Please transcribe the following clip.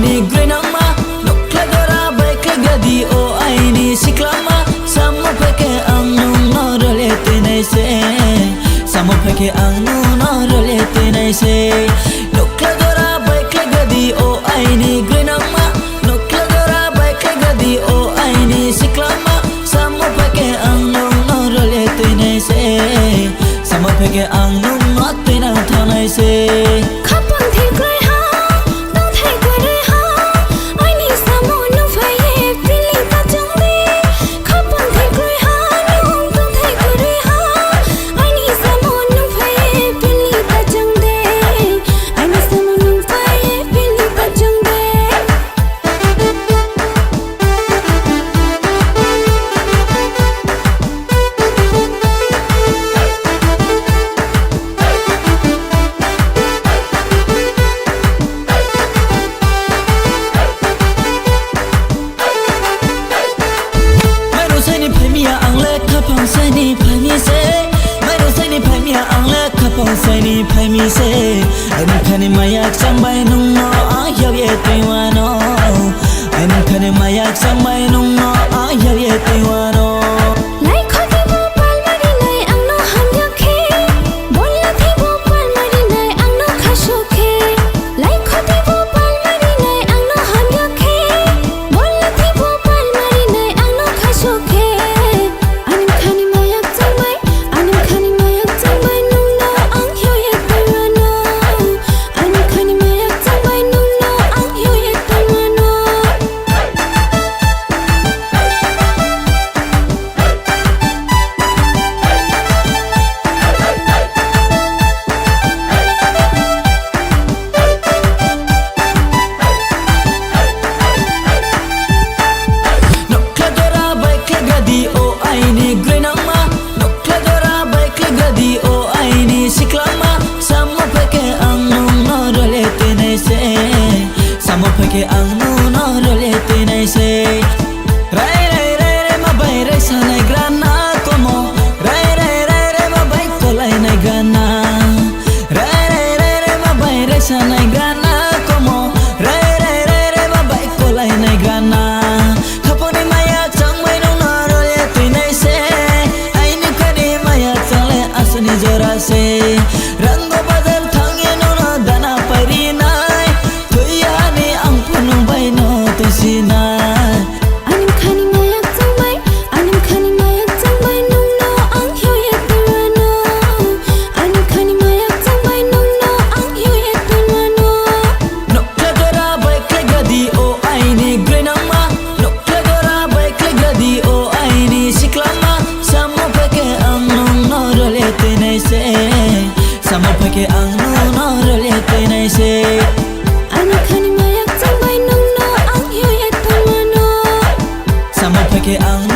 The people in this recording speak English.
aini grenangma nokla dora baikle gadi o aini siklama samo peke angnung no rolete nai se samo peke angnung no rolete nai se nokla dora baikle gadi o aini grenangma nokla dora baikle gadi o aini siklama samo peke angnung no rolete nai se samo peke angnung no tenang thonai se khapang thil krai ha nang thai krai ha ai ni samo nang phai ye pili ta chang de khapang thil krai ha nang thai krai ha ai ni samo nang phai ye pili ta chang de ai ni samo nang phai ye pili ta chang de khapang sani phai mi se mai ro sani phai mi ang le khapang sani phai mi se an khani maya chang bai nung no a yaw ye twi wa no an khani maya chang bai nung no a yaw ye twi wa no lai khoti bo pal mari nai ang no ham ya khe bol la thi bo pal mari nai ang no khasho khe lai khoti bo pal mari nai ang no ham ya khe bol la thi bo pal mari nai ang no khasho khe samo peke angnu no rolete nai se rai rai rai rai ma bai rai sa nai grana como rai rai rai rai ma bai kolai nai grana rai rai rai rai ma bai rai sa nai grana como rai rai rai rai ma bai kolai nai grana khaponi maya chang mai no no rolete nai se ai ni kani maya chale asni jora se rango badal thange no no dana pari nai tuyani angpunu bai no tusina anim khani mayak chang bai nung no ang hyo ye tuano anim khani mayak chang bai nung no ang hyo ye tuano nokla dora bai kle gadi o aini grenangma nokla dora bai kle gadi o aini siklama samo peke angnung no rolete nai se samo peke angnung no rolete nai se anim khani mayak chang bai nung no ang hyo ye tuano samo peke ang